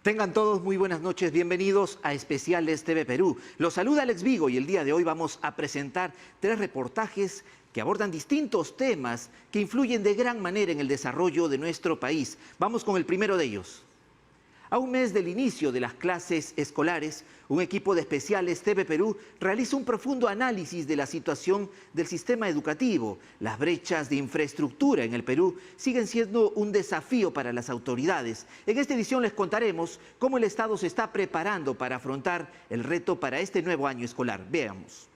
Tengan todos muy buenas noches, bienvenidos a Especiales TV Perú. Los saluda Alex Vigo y el día de hoy vamos a presentar 3 reportajes que abordan distintos temas que influyen de gran manera en el desarrollo de nuestro país. Vamos con el primero de ellos. A un mes del inicio de las clases escolares, un equipo de Especiales TV Perú realiza un profundo análisis de la situación del sistema educativo. Las brechas de infraestructura en el Perú siguen siendo un desafío para las autoridades. En esta edición les contaremos cómo el Estado se está preparando para afrontar el reto para este nuevo año escolar. Veamos.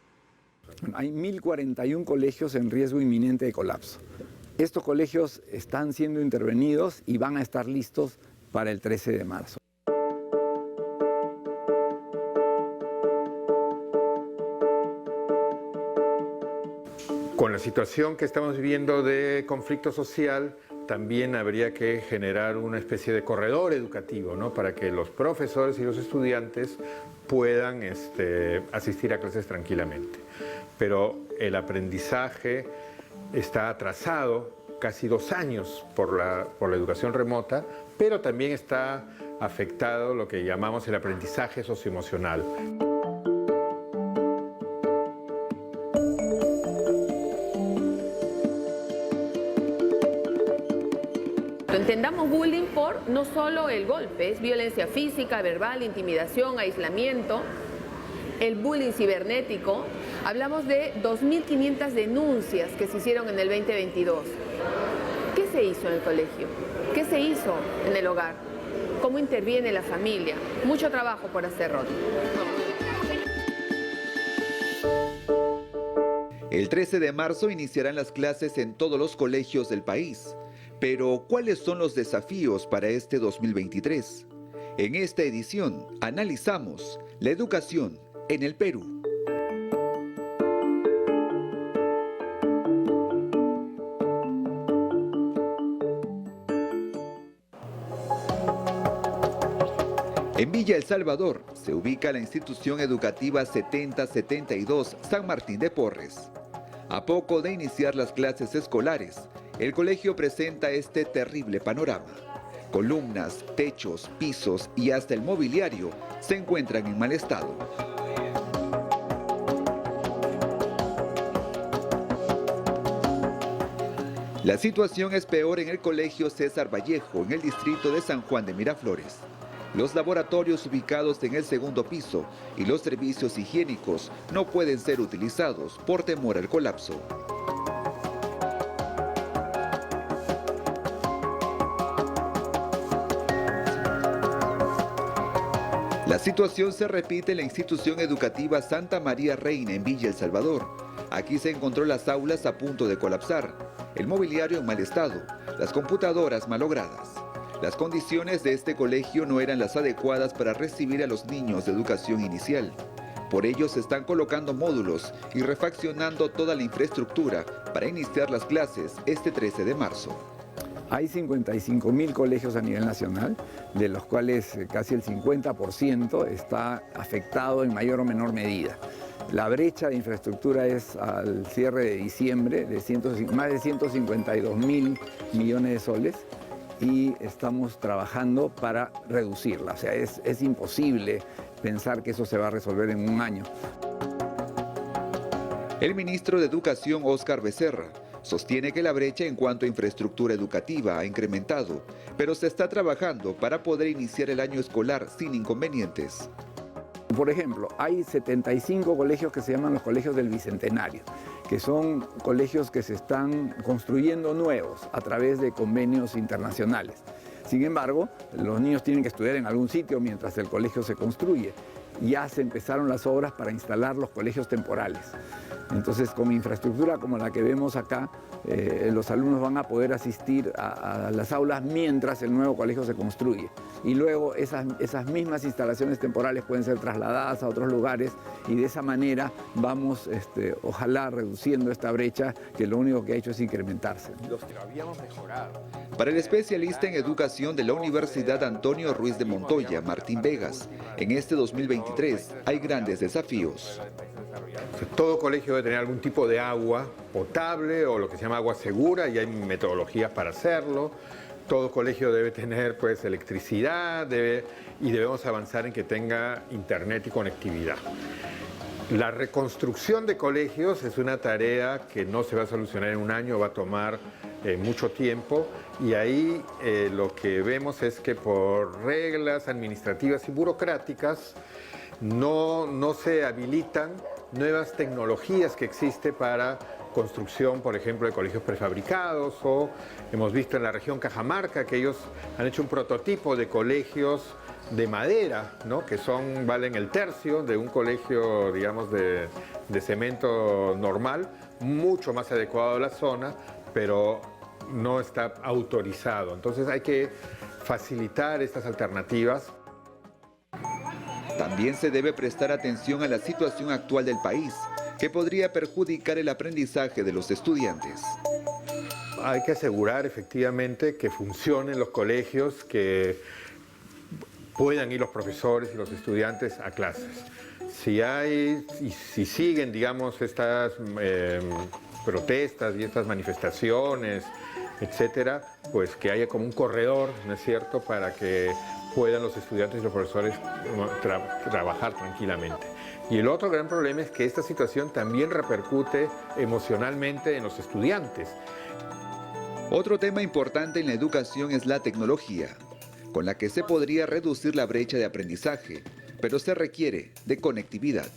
Hay 1.041 colegios en riesgo inminente de colapso. Estos colegios están siendo intervenidos y van a estar listos para el 13 de marzo. Con la situación que estamos viviendo de conflicto social, también habría que generar una especie de corredor educativo, ¿no? Para que los profesores y los estudiantes puedan asistir a clases tranquilamente. Pero el aprendizaje está atrasado casi 2 años por la educación remota, pero también está afectado lo que llamamos el aprendizaje socioemocional. Entendamos bullying por no solo el golpe, es violencia física, verbal, intimidación, aislamiento, el bullying cibernético. Hablamos de 2.500 denuncias que se hicieron en el 2022. ¿Qué se hizo en el colegio? ¿Qué se hizo en el hogar? ¿Cómo interviene la familia? Mucho trabajo por hacer, Rod. El 13 de marzo iniciarán las clases en todos los colegios del país. Pero, ¿cuáles son los desafíos para este 2023? En esta edición analizamos la educación en el Perú. En Villa El Salvador se ubica la institución educativa 7072 San Martín de Porres. A poco de iniciar las clases escolares, el colegio presenta este terrible panorama. Columnas, techos, pisos y hasta el mobiliario se encuentran en mal estado. La situación es peor en el colegio César Vallejo, en el distrito de San Juan de Miraflores. Los laboratorios ubicados en el 2º piso y los servicios higiénicos no pueden ser utilizados por temor al colapso. La situación se repite en la institución educativa Santa María Reina en Villa El Salvador. Aquí se encontró las aulas a punto de colapsar, el mobiliario en mal estado, las computadoras malogradas. Las condiciones de este colegio no eran las adecuadas para recibir a los niños de educación inicial. Por ello se están colocando módulos y refaccionando toda la infraestructura para iniciar las clases este 13 de marzo. Hay 55.000 colegios a nivel nacional, de los cuales casi el 50% está afectado en mayor o menor medida. La brecha de infraestructura es al cierre de diciembre de más de 152.000 millones de soles y estamos trabajando para reducirla. O sea, es imposible pensar que eso se va a resolver en un año. El ministro de Educación, Óscar Becerra, sostiene que la brecha en cuanto a infraestructura educativa ha incrementado, pero se está trabajando para poder iniciar el año escolar sin inconvenientes. Por ejemplo, hay 75 colegios que se llaman los colegios del Bicentenario, que son colegios que se están construyendo nuevos a través de convenios internacionales. Sin embargo, los niños tienen que estudiar en algún sitio mientras el colegio se construye. Ya se empezaron las obras para instalar los colegios temporales. Entonces, con infraestructura como la que vemos acá, los alumnos van a poder asistir a las aulas mientras el nuevo colegio se construye. Y luego esas mismas instalaciones temporales pueden ser trasladadas a otros lugares y de esa manera vamos, ojalá, reduciendo esta brecha que lo único que ha hecho es incrementarse. Para el especialista en educación de la Universidad Antonio Ruiz de Montoya, Martín Vegas, en este 2023 hay grandes desafíos. Todo colegio debe tener algún tipo de agua potable o lo que se llama agua segura y hay metodologías para hacerlo. todo colegio debe tener pues electricidad y debemos avanzar en que tenga internet y conectividad. La reconstrucción de colegios es una tarea que no se va a solucionar en un año, va a tomar mucho tiempo, y ahí lo que vemos es que por reglas administrativas y burocráticas no se habilitan nuevas tecnologías que existen para construcción, por ejemplo, de colegios prefabricados, o hemos visto en la región Cajamarca que ellos han hecho un prototipo de colegios de madera, ¿no? Que valen el tercio de un colegio, digamos, de cemento normal, mucho más adecuado a la zona, pero no está autorizado. Entonces hay que facilitar estas alternativas. También se debe prestar atención a la situación actual del país, que podría perjudicar el aprendizaje de los estudiantes. Hay que asegurar efectivamente que funcionen los colegios, que puedan ir los profesores y los estudiantes a clases. Si siguen, digamos, estas protestas y estas manifestaciones, etcétera, pues que haya como un corredor, ¿no es cierto?, para que puedan los estudiantes y los profesores trabajar tranquilamente. Y el otro gran problema es que esta situación también repercute emocionalmente en los estudiantes. Otro tema importante en la educación es la tecnología, con la que se podría reducir la brecha de aprendizaje, pero se requiere de conectividad.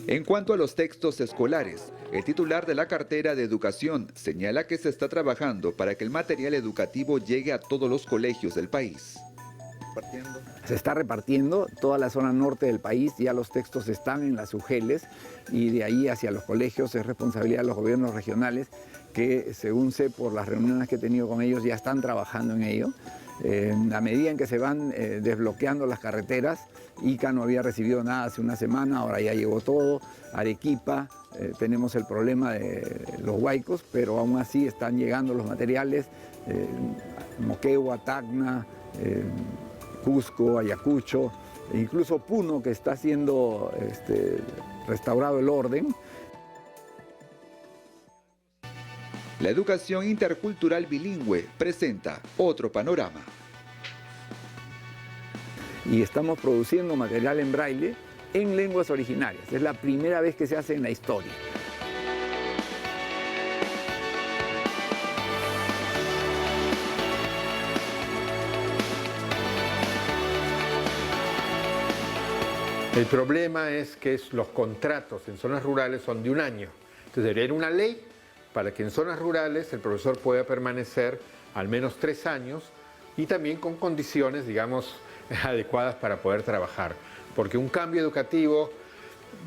En cuanto a los textos escolares, el titular de la cartera de Educación señala que se está trabajando para que el material educativo llegue a todos los colegios del país. Se está repartiendo toda la zona norte del país, ya los textos están en las UGELes, y de ahí hacia los colegios es responsabilidad de los gobiernos regionales, que según sé por las reuniones que he tenido con ellos ya están trabajando en ello. A medida en que se van desbloqueando las carreteras, Ica no había recibido nada hace una semana, ahora ya llegó todo. Arequipa, tenemos el problema de los huaicos, pero aún así están llegando los materiales. Moquegua, Tacna, Cusco, Ayacucho, e incluso Puno, que está siendo restaurado el orden. La educación intercultural bilingüe presenta otro panorama. Y estamos produciendo material en braille en lenguas originarias. Es la primera vez que se hace en la historia. El problema es que los contratos en zonas rurales son de un año. Entonces debería haber una ley para que en zonas rurales el profesor pueda permanecer al menos 3 años y también con condiciones, digamos, adecuadas para poder trabajar. Porque un cambio educativo,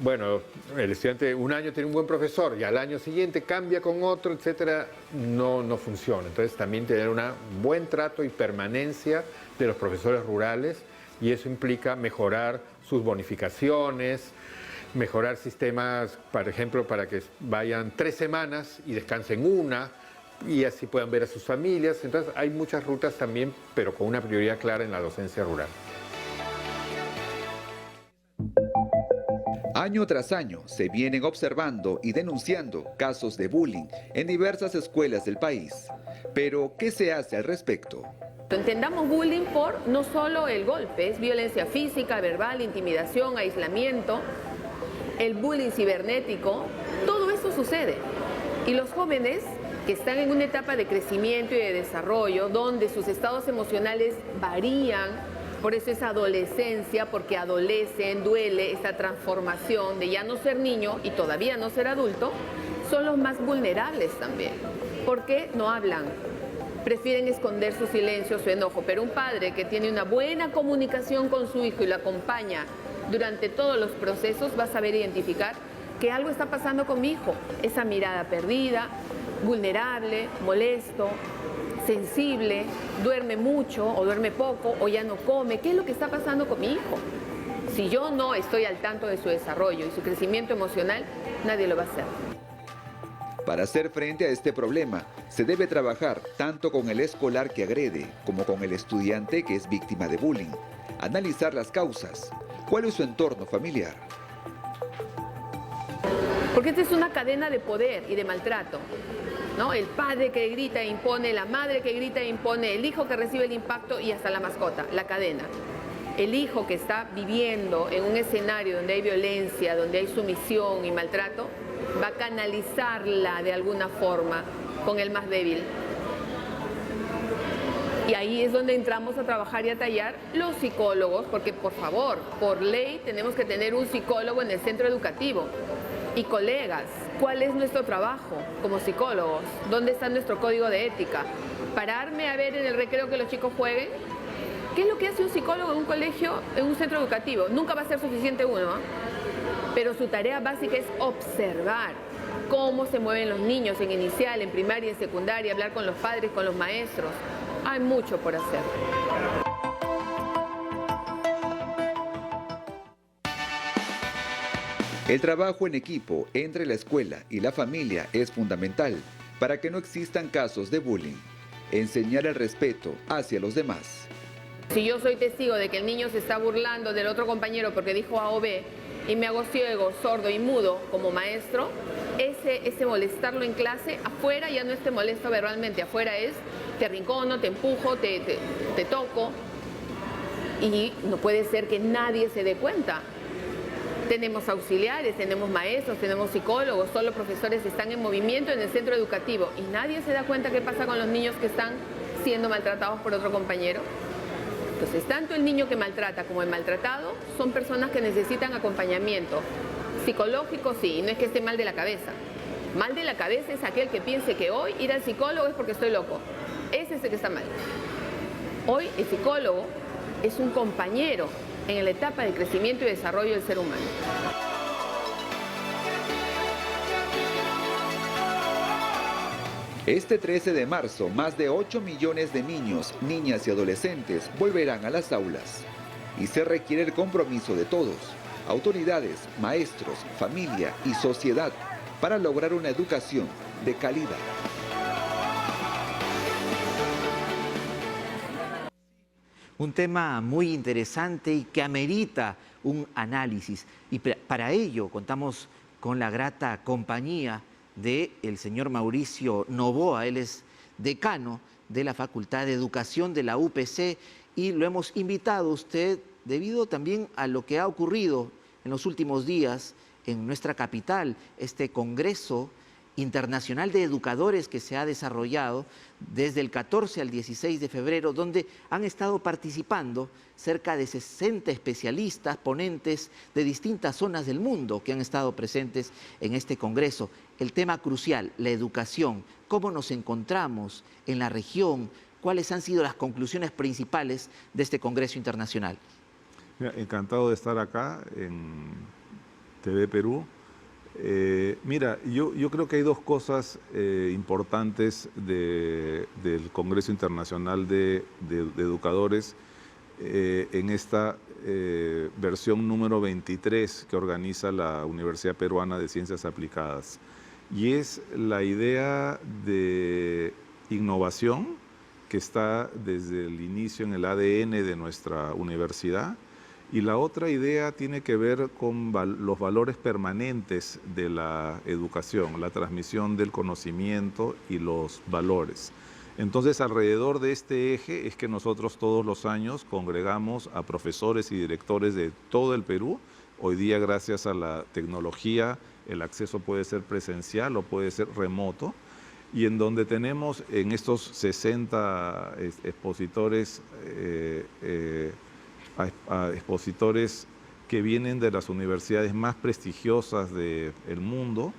bueno, el estudiante un año tiene un buen profesor y al año siguiente cambia con otro, etcétera, no funciona. Entonces también tener un buen trato y permanencia de los profesores rurales, y eso implica mejorar sus bonificaciones, mejorar sistemas, por ejemplo, para que vayan 3 semanas y descansen 1 y así puedan ver a sus familias. Entonces hay muchas rutas también, pero con una prioridad clara en la docencia rural. Año tras año se vienen observando y denunciando casos de bullying en diversas escuelas del país. Pero, ¿qué se hace al respecto? Entendamos bullying por no solo el golpe, es violencia física, verbal, intimidación, aislamiento, el bullying cibernético, todo eso sucede. Y los jóvenes que están en una etapa de crecimiento y de desarrollo, donde sus estados emocionales varían, por eso es adolescencia, porque adolecen, duele esta transformación de ya no ser niño y todavía no ser adulto, son los más vulnerables también, porque no hablan, prefieren esconder su silencio, su enojo. Pero un padre que tiene una buena comunicación con su hijo y lo acompaña durante todos los procesos va a saber identificar que algo está pasando con mi hijo. Esa mirada perdida, vulnerable, molesto, sensible, duerme mucho o duerme poco o ya no come. ¿Qué es lo que está pasando con mi hijo? Si yo no estoy al tanto de su desarrollo y su crecimiento emocional, nadie lo va a hacer. Para hacer frente a este problema, se debe trabajar tanto con el escolar que agrede como con el estudiante que es víctima de bullying. Analizar las causas. ¿Cuál es su entorno familiar? Porque esta es una cadena de poder y de maltrato. ¿no? El padre que grita e impone, la madre que grita e impone, el hijo que recibe el impacto y hasta la mascota, la cadena. El hijo que está viviendo en un escenario donde hay violencia, donde hay sumisión y maltrato, va a canalizarla de alguna forma con el más débil. Y ahí es donde entramos a trabajar y a tallar los psicólogos, porque por favor, por ley tenemos que tener un psicólogo en el centro educativo. Y colegas, ¿cuál es nuestro trabajo como psicólogos? ¿Dónde está nuestro código de ética? ¿Pararme a ver en el recreo que los chicos jueguen? ¿Qué es lo que hace un psicólogo en un colegio, en un centro educativo? Nunca va a ser suficiente uno, ¿eh? Pero su tarea básica es observar cómo se mueven los niños en inicial, en primaria, en secundaria, hablar con los padres, con los maestros. Hay mucho por hacer. El trabajo en equipo entre la escuela y la familia es fundamental para que no existan casos de bullying. Enseñar el respeto hacia los demás. Si yo soy testigo de que el niño se está burlando del otro compañero porque dijo A o B y me hago ciego, sordo y mudo como maestro, ese molestarlo en clase, afuera ya no es te molesto verbalmente, afuera es te arrincono, te empujo, te toco, y no puede ser que nadie se dé cuenta. Tenemos auxiliares, tenemos maestros, tenemos psicólogos, todos los profesores están en movimiento en el centro educativo y nadie se da cuenta qué pasa con los niños que están siendo maltratados por otro compañero. Entonces, tanto el niño que maltrata como el maltratado son personas que necesitan acompañamiento psicológico, sí, no es que esté mal de la cabeza. Mal de la cabeza es aquel que piense que hoy ir al psicólogo es porque estoy loco. Ese es el que está mal. Hoy el psicólogo es un compañero en la etapa de crecimiento y desarrollo del ser humano. Este 13 de marzo, más de 8 millones de niños, niñas y adolescentes volverán a las aulas. Y se requiere el compromiso de todos, autoridades, maestros, familia y sociedad, para lograr una educación de calidad. Un tema muy interesante y que amerita un análisis. Y para ello contamos con la grata compañía del señor Mauricio Novoa. Él es decano de la Facultad de Educación de la UPC y lo hemos invitado a usted debido también a lo que ha ocurrido en los últimos días en nuestra capital, este Congreso Internacional de Educadores que se ha desarrollado desde el 14 al 16 de febrero, donde han estado participando cerca de 60 especialistas, ponentes de distintas zonas del mundo que han estado presentes en este Congreso. El tema crucial, la educación, cómo nos encontramos en la región, cuáles han sido las conclusiones principales de este Congreso Internacional. Mira, encantado de estar acá en TV Perú. Mira, yo creo que hay dos cosas importantes del Congreso Internacional de Educadores en esta versión número 23 que organiza la Universidad Peruana de Ciencias Aplicadas. Y es la idea de innovación que está desde el inicio en el ADN de nuestra universidad. Y la otra idea tiene que ver con los valores permanentes de la educación, la transmisión del conocimiento y los valores. Entonces, alrededor de este eje es que nosotros todos los años congregamos a profesores y directores de todo el Perú. Hoy día, gracias a la tecnología, el acceso puede ser presencial o puede ser remoto. Y en donde tenemos en estos 60 expositores, a expositores que vienen de las universidades más prestigiosas del mundo,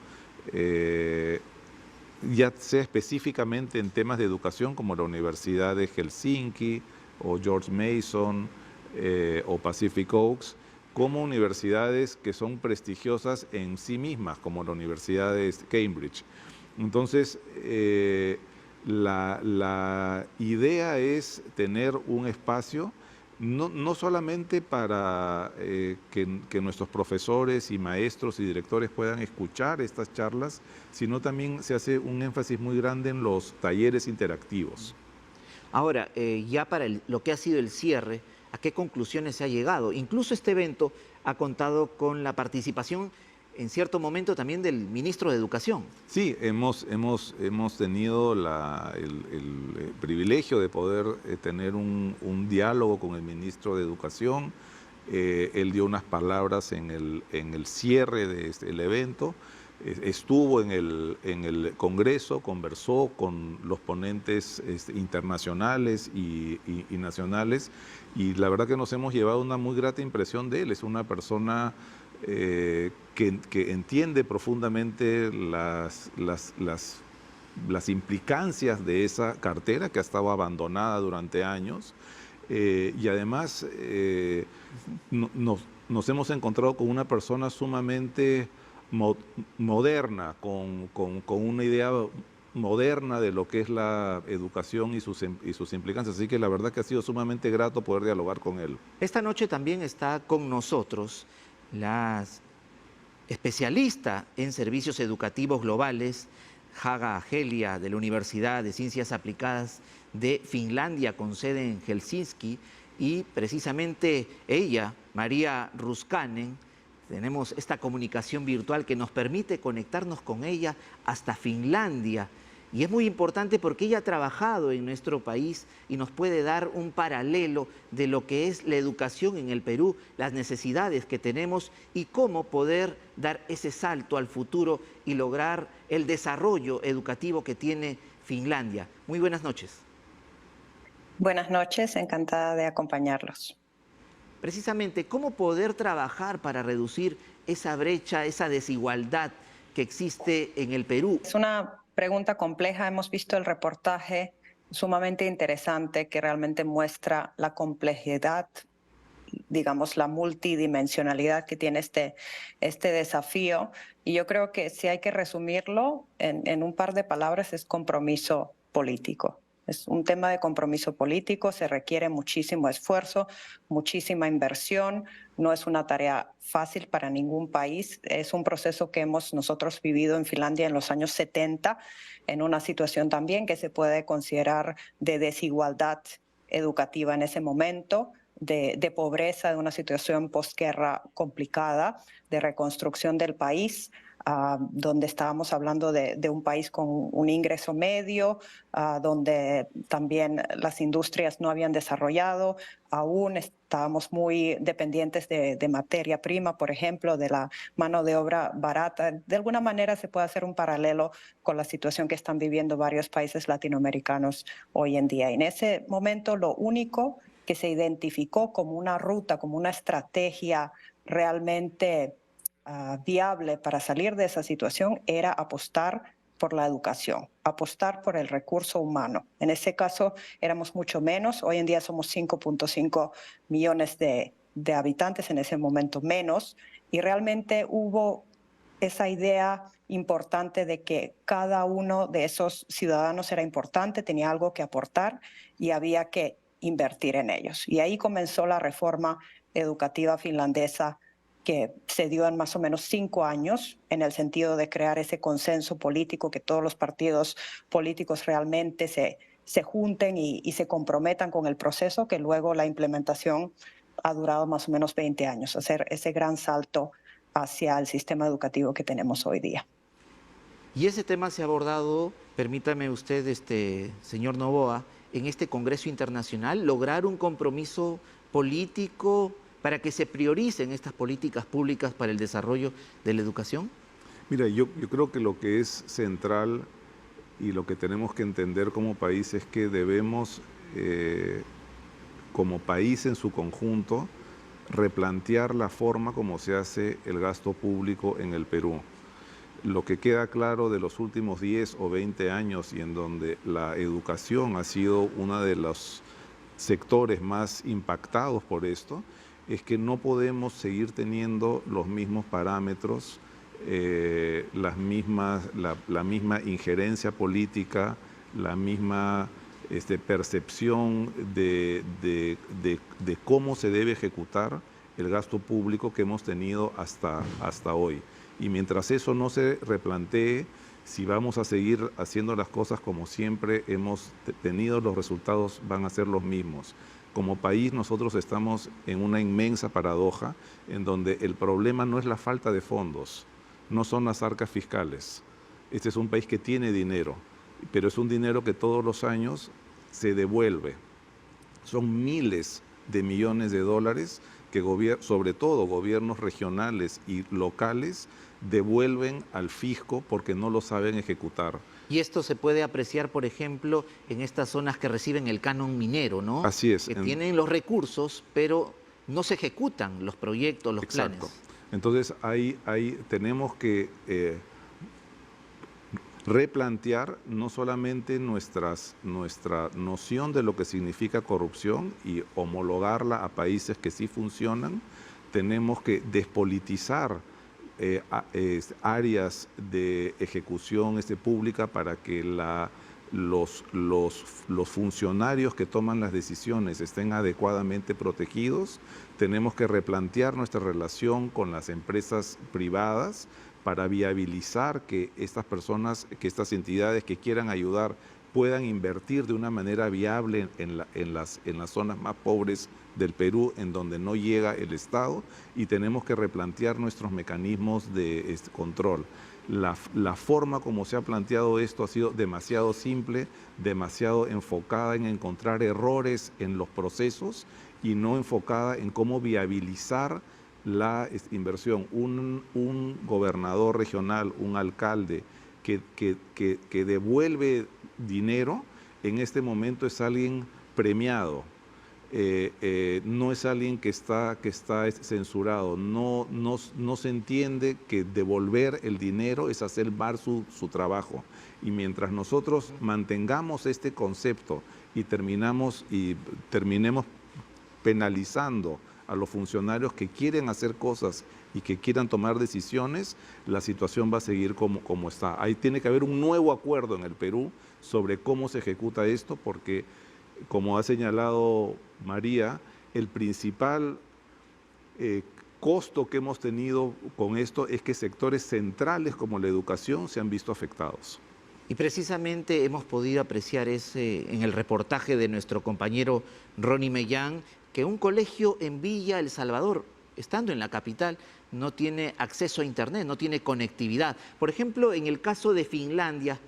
ya sea específicamente en temas de educación como la Universidad de Helsinki o George Mason o Pacific Oaks, como universidades que son prestigiosas en sí mismas, como la Universidad de Cambridge. Entonces, la idea es tener un espacio no solamente para que nuestros profesores y maestros y directores puedan escuchar estas charlas, sino también se hace un énfasis muy grande en los talleres interactivos. Ahora, ya para lo que ha sido el cierre, ¿a qué conclusiones se ha llegado? Incluso este evento ha contado con la participación en cierto momento también del ministro de Educación. Sí, hemos tenido el privilegio de poder tener un diálogo con el ministro de Educación. Él dio unas palabras en el cierre del evento. Estuvo en el Congreso, conversó con los ponentes internacionales y nacionales, y la verdad que nos hemos llevado una muy grata impresión de él. Es una persona que entiende profundamente las implicancias de esa cartera que ha estado abandonada durante años, y además nos hemos encontrado con una persona sumamente moderna, con una idea moderna de lo que es la educación y sus implicancias. Así que la verdad que ha sido sumamente grato poder dialogar con él. Esta noche también está con nosotros la especialista en servicios educativos globales, Haga Helia, de la Universidad de Ciencias Aplicadas de Finlandia, con sede en Helsinki, y precisamente ella, María Ruskanen, tenemos esta comunicación virtual que nos permite conectarnos con ella hasta Finlandia. Y es muy importante porque ella ha trabajado en nuestro país y nos puede dar un paralelo de lo que es la educación en el Perú, las necesidades que tenemos y cómo poder dar ese salto al futuro y lograr el desarrollo educativo que tiene Finlandia. Muy buenas noches. Buenas noches, encantada de acompañarlos. Precisamente, ¿cómo poder trabajar para reducir esa brecha, esa desigualdad que existe en el Perú? Es una pregunta compleja. Hemos visto el reportaje sumamente interesante que realmente muestra la complejidad, digamos, la multidimensionalidad que tiene este desafío. Y yo creo que si hay que resumirlo en un par de palabras, es compromiso político. Es un tema de compromiso político, se requiere muchísimo esfuerzo, muchísima inversión, no es una tarea fácil para ningún país, es un proceso que hemos nosotros vivido en Finlandia en los años 70, en una situación también que se puede considerar de desigualdad educativa en ese momento, de pobreza, de una situación posguerra complicada, de reconstrucción del país, donde estábamos hablando de un país con un ingreso medio, donde también las industrias no habían desarrollado, aún estábamos muy dependientes de materia prima, por ejemplo, de la mano de obra barata. De alguna manera se puede hacer un paralelo con la situación que están viviendo varios países latinoamericanos hoy en día. En ese momento lo único que se identificó como una ruta, como una estrategia realmente viable para salir de esa situación era apostar por la educación, apostar por el recurso humano. En ese caso éramos mucho menos, hoy en día somos 5.5 millones de habitantes, en ese momento menos, y realmente hubo esa idea importante de que cada uno de esos ciudadanos era importante, tenía algo que aportar y había que invertir en ellos. Y ahí comenzó la reforma educativa finlandesa, que se dio en más o menos 5 años, en el sentido de crear ese consenso político, que todos los partidos políticos realmente se junten y se comprometan con el proceso, que luego la implementación ha durado más o menos 20 años, hacer ese gran salto hacia el sistema educativo que tenemos hoy día. Y ese tema se ha abordado, permítame usted, señor Noboa, en este Congreso Internacional, lograr un compromiso político para que se prioricen estas políticas públicas para el desarrollo de la educación? Mira, yo creo que lo que es central y lo que tenemos que entender como país es que debemos, como país en su conjunto, replantear la forma como se hace el gasto público en el Perú. Lo que queda claro de los últimos 10 o 20 años, y en donde la educación ha sido uno de los sectores más impactados por esto, es que no podemos seguir teniendo los mismos parámetros, la misma injerencia política, la misma percepción de cómo se debe ejecutar el gasto público que hemos tenido hasta hoy. Y mientras eso no se replantee, si vamos a seguir haciendo las cosas como siempre hemos tenido, los resultados van a ser los mismos. Como país nosotros estamos en una inmensa paradoja en donde el problema no es la falta de fondos. no son las arcas fiscales. Este es un país que tiene dinero, pero es un dinero que todos los años se devuelve. Son miles de millones de dólares que sobre todo gobiernos regionales y locales devuelven al fisco porque no lo saben ejecutar. Y esto se puede apreciar, por ejemplo, en estas zonas que reciben el canon minero, ¿no? Así es. Que tienen los recursos, pero no se ejecutan los proyectos, los Exacto. planes. Entonces ahí tenemos que replantear no solamente nuestra noción de lo que significa corrupción y homologarla a países que sí funcionan, tenemos que despolitizar áreas de ejecución pública para que los funcionarios que toman las decisiones estén adecuadamente protegidos. Tenemos que replantear nuestra relación con las empresas privadas para viabilizar que estas personas, que estas entidades que quieran ayudar puedan invertir de una manera viable en las zonas más pobres del Perú, en donde no llega el Estado, y tenemos que replantear nuestros mecanismos de control. La forma como se ha planteado esto ha sido demasiado simple, demasiado enfocada en encontrar errores en los procesos y no enfocada en cómo viabilizar la inversión. Un gobernador regional, un alcalde que devuelve dinero, en este momento es alguien premiado. No es alguien que está censurado. No se entiende que devolver el dinero es hacer mal su trabajo. Y mientras nosotros mantengamos este concepto y terminemos penalizando a los funcionarios que quieren hacer cosas y que quieran tomar decisiones, la situación va a seguir como está. Ahí tiene que haber un nuevo acuerdo en el Perú sobre cómo se ejecuta esto, porque, como ha señalado María, el principal costo que hemos tenido con esto es que sectores centrales como la educación se han visto afectados. Y precisamente hemos podido apreciar en el reportaje de nuestro compañero Ronnie Mellán, que un colegio en Villa El Salvador, estando en la capital, no tiene acceso a Internet, no tiene conectividad. Por ejemplo, en el caso de Finlandia,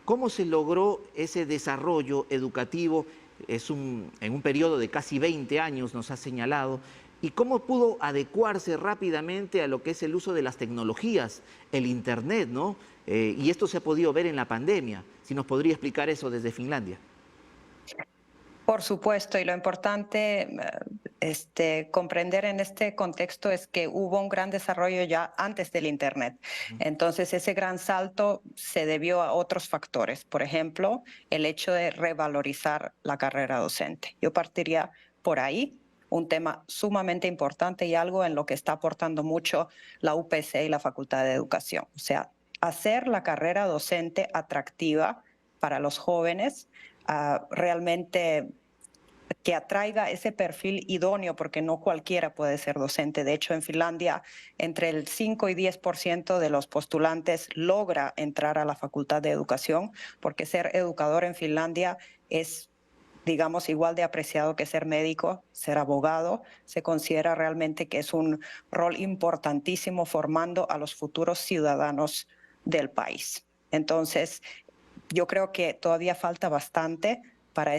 ¿cómo se logró ese desarrollo educativo? En un periodo de casi 20 años, nos ha señalado. ¿Y cómo pudo adecuarse rápidamente a lo que es el uso de las tecnologías, el Internet, ¿no? Y esto se ha podido ver en la pandemia. Si nos podría explicar eso desde Finlandia. Por supuesto, y lo importante comprender en este contexto es que hubo un gran desarrollo ya antes del Internet. Entonces, ese gran salto se debió a otros factores. Por ejemplo, el hecho de revalorizar la carrera docente. Yo partiría por ahí, un tema sumamente importante y algo en lo que está aportando mucho la UPC y la Facultad de Educación. O sea, hacer la carrera docente atractiva para los jóvenes, realmente que atraiga ese perfil idóneo, porque no cualquiera puede ser docente. De hecho, en Finlandia, entre el 5 y 10% de los postulantes logra entrar a la Facultad de Educación, porque ser educador en Finlandia es, digamos, igual de apreciado que ser médico, ser abogado. Se considera realmente que es un rol importantísimo formando a los futuros ciudadanos del país. Entonces, yo creo que todavía falta bastante para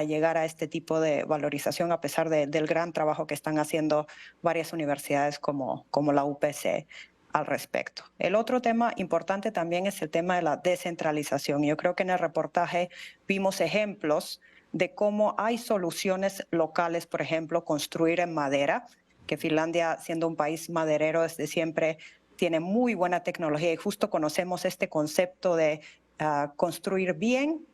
llegar a este tipo de valorización, a pesar del gran trabajo que están haciendo varias universidades como la UPC al respecto. El otro tema importante también es el tema de la descentralización. Yo creo que en el reportaje vimos ejemplos de cómo hay soluciones locales, por ejemplo, construir en madera, que Finlandia, siendo un país maderero desde siempre, tiene muy buena tecnología, y justo conocemos este concepto de construir bien,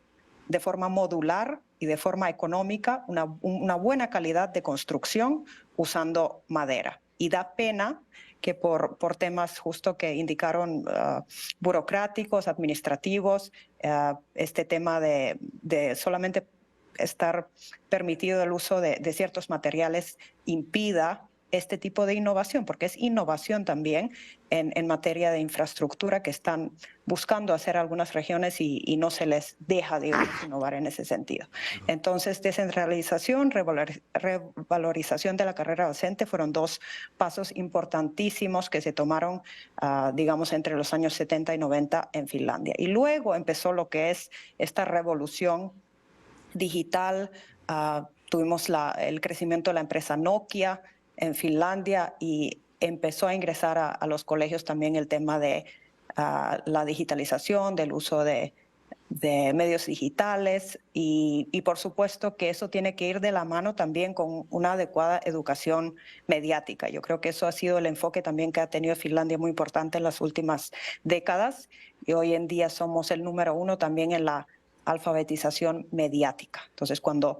de forma modular y de forma económica, una buena calidad de construcción usando madera. Y da pena que por temas justo que indicaron burocráticos, administrativos, este tema de solamente estar permitido el uso de ciertos materiales impida este tipo de innovación, porque es innovación también en materia de infraestructura que están buscando hacer algunas regiones y no se les deja, digamos, innovar en ese sentido. Entonces, descentralización, revalorización de la carrera docente fueron dos pasos importantísimos que se tomaron, digamos, entre los años 70 y 90 en Finlandia. Y luego empezó lo que es esta revolución digital. Tuvimos el crecimiento de la empresa Nokia en Finlandia y empezó a ingresar a los colegios también el tema de la digitalización, del uso de medios digitales y por supuesto que eso tiene que ir de la mano también con una adecuada educación mediática. Yo creo que eso ha sido el enfoque también que ha tenido Finlandia muy importante en las últimas décadas y hoy en día somos el número 1 también en la alfabetización mediática. Entonces, cuando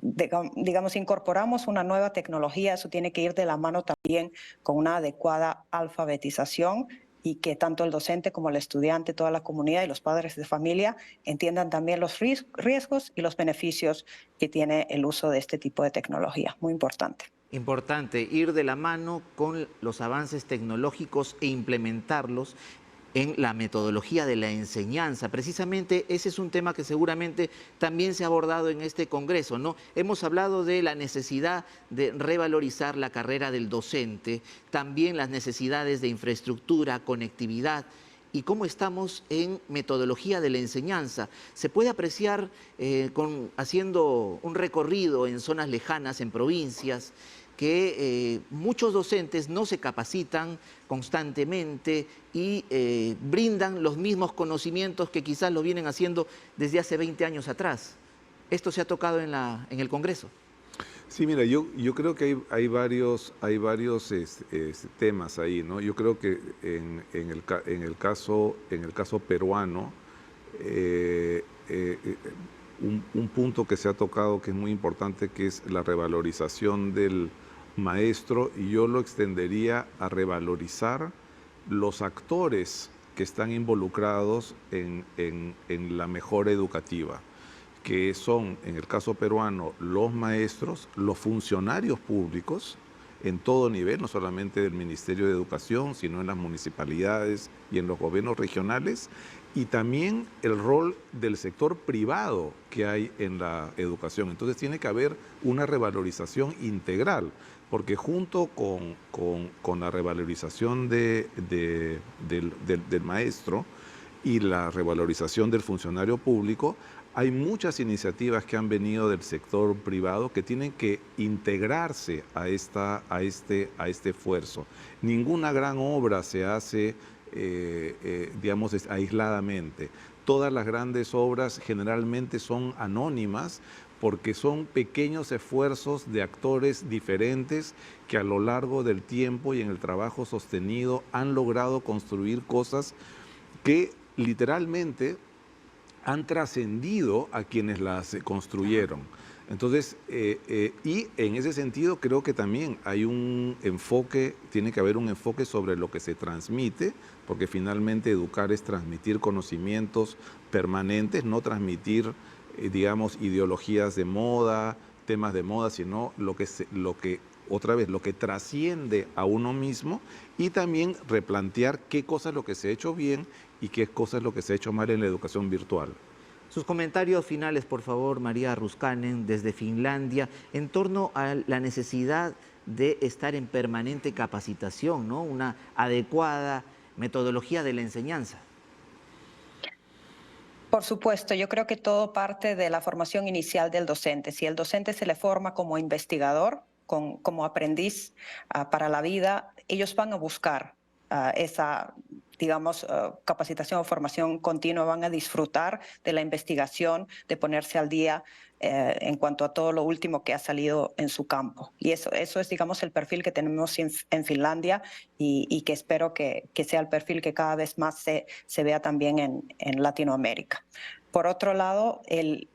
digamos, incorporamos una nueva tecnología, eso tiene que ir de la mano también con una adecuada alfabetización y que tanto el docente como el estudiante, toda la comunidad y los padres de familia entiendan también los riesgos y los beneficios que tiene el uso de este tipo de tecnología. Muy importante. Importante ir de la mano con los avances tecnológicos e implementarlos en la metodología de la enseñanza. Precisamente ese es un tema que seguramente también se ha abordado en este Congreso, ¿no? Hemos hablado de la necesidad de revalorizar la carrera del docente, también las necesidades de infraestructura, conectividad y cómo estamos en metodología de la enseñanza. Se puede apreciar haciendo un recorrido en zonas lejanas, en provincias, que muchos docentes no se capacitan constantemente y brindan los mismos conocimientos que quizás lo vienen haciendo desde hace 20 años atrás. ¿Esto se ha tocado en el Congreso? Sí, mira, yo creo que hay varios temas ahí, ¿no? Yo creo que en el caso peruano, un punto que se ha tocado que es muy importante, que es la revalorización del maestro, y yo lo extendería a revalorizar los actores que están involucrados en la mejora educativa, que son, en el caso peruano, los maestros, los funcionarios públicos, en todo nivel, no solamente del Ministerio de Educación, sino en las municipalidades y en los gobiernos regionales, y también el rol del sector privado que hay en la educación. Entonces tiene que haber una revalorización integral, porque junto con la revalorización del maestro y la revalorización del funcionario público, hay muchas iniciativas que han venido del sector privado que tienen que integrarse a este esfuerzo. Ninguna gran obra se hace, digamos, aisladamente. Todas las grandes obras generalmente son anónimas porque son pequeños esfuerzos de actores diferentes que a lo largo del tiempo y en el trabajo sostenido han logrado construir cosas que literalmente han trascendido a quienes las construyeron. Entonces, y en ese sentido creo que también hay un enfoque, tiene que haber un enfoque sobre lo que se transmite, porque finalmente educar es transmitir conocimientos permanentes, no transmitir, digamos, ideologías de moda, temas de moda, sino lo que trasciende a uno mismo, y también replantear qué cosa es lo que se ha hecho bien y qué cosa es lo que se ha hecho mal en la educación virtual. Sus comentarios finales, por favor, María Ruskanen, desde Finlandia, en torno a la necesidad de estar en permanente capacitación, ¿no? Una adecuada metodología de la enseñanza. Por supuesto, yo creo que todo parte de la formación inicial del docente. Si el docente se le forma como investigador, como aprendiz para la vida, ellos van a buscar esa, digamos, capacitación o formación continua, van a disfrutar de la investigación, de ponerse al día en cuanto a todo lo último que ha salido en su campo. Y eso es, digamos, el perfil que tenemos en Finlandia y que espero que sea el perfil que cada vez más se vea también en Latinoamérica. Por otro lado, el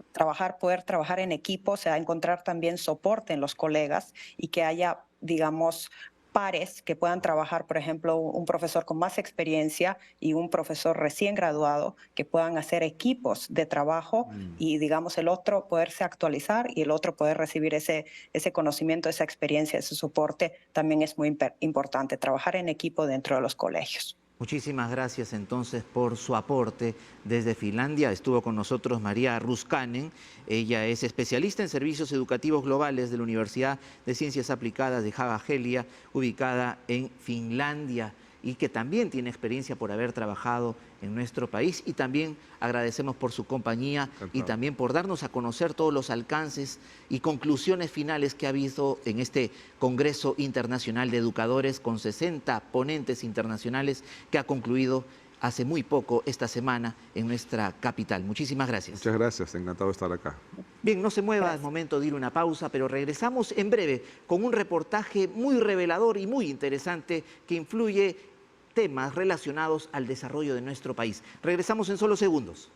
poder trabajar en equipo, o sea, encontrar también soporte en los colegas y que haya, digamos, pares que puedan trabajar, por ejemplo, un profesor con más experiencia y un profesor recién graduado, que puedan hacer equipos de trabajo y, digamos, el otro poderse actualizar y el otro poder recibir ese conocimiento, esa experiencia, ese soporte, también es muy importante, trabajar en equipo dentro de los colegios. Muchísimas gracias entonces por su aporte desde Finlandia. Estuvo con nosotros María Ruskanen. Ella es especialista en servicios educativos globales de la Universidad de Ciencias Aplicadas de Haaga-Helia, ubicada en Finlandia, y que también tiene experiencia por haber trabajado en nuestro país. Y también agradecemos por su compañía y también por darnos a conocer todos los alcances y conclusiones finales que ha habido en este Congreso Internacional de Educadores con 60 ponentes internacionales que ha concluido hace muy poco esta semana en nuestra capital. Muchísimas gracias. Muchas gracias, encantado de estar acá. Bien, no se mueva, es momento de ir a una pausa, pero regresamos en breve con un reportaje muy revelador y muy interesante que influye temas relacionados al desarrollo de nuestro país. Regresamos en solo segundos.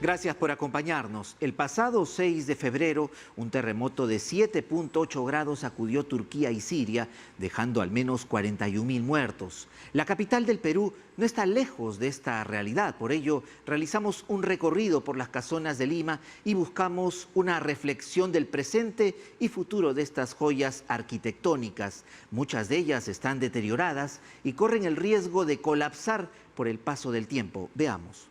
Gracias por acompañarnos. El pasado 6 de febrero, un terremoto de 7.8 grados sacudió Turquía y Siria, dejando al menos 41.000 muertos. La capital del Perú no está lejos de esta realidad, por ello realizamos un recorrido por las casonas de Lima y buscamos una reflexión del presente y futuro de estas joyas arquitectónicas. Muchas de ellas están deterioradas y corren el riesgo de colapsar por el paso del tiempo. Veamos.